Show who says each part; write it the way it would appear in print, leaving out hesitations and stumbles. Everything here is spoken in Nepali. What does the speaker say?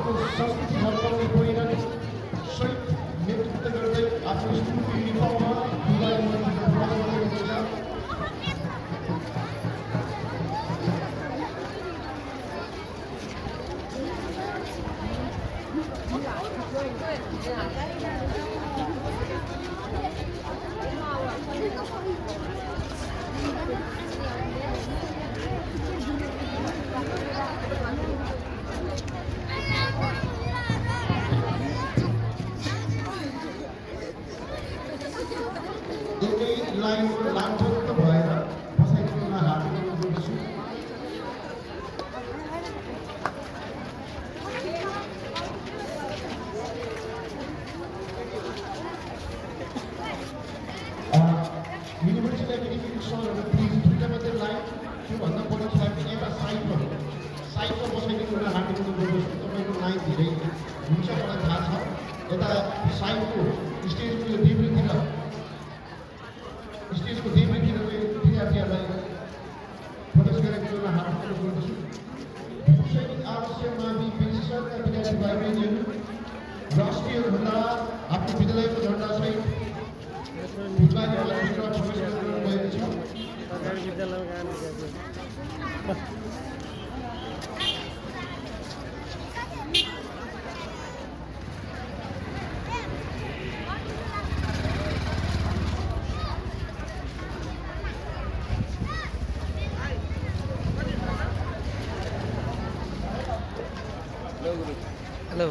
Speaker 1: आफ्नो संस्कृति झल्काउने पहिरन सहित नेतृत्व गर्दै आफ्नो स्कुलको युनिफर्ममा एकै लाइन लामठुक्क भएर बसाइदिनुमा हात जोड्दछु। युनिभर्सिटी एकाडेमिक सरहरू प्लिज दुईवटा मात्रै लाइन त्योभन्दा बढी छ भने एउटा साइडमा बसाइदिनुमा हात जोड्दछु। तपाईँको लाइन धेरै हुन्छ मलाई थाहा छ। यता साइडको स्टेजको यो देब्रेतिर स्टेजको देब्रेतिर विद्यार्थीहरूलाई प्रवेश गराइदिनुमा हात जोड्दछु। सैनिक आवश्यक मावि विशेषज्ञ विद्यार्थी भाइ बहिनीहरू राष्ट्रिय झन्डा आफ्नो विद्यालयको झन्डासहित विद्यार्थीहरूलाई भित्र प्रवेश गराउनु भएको छ।
Speaker 2: सरकारी विद्यालयमा हेलो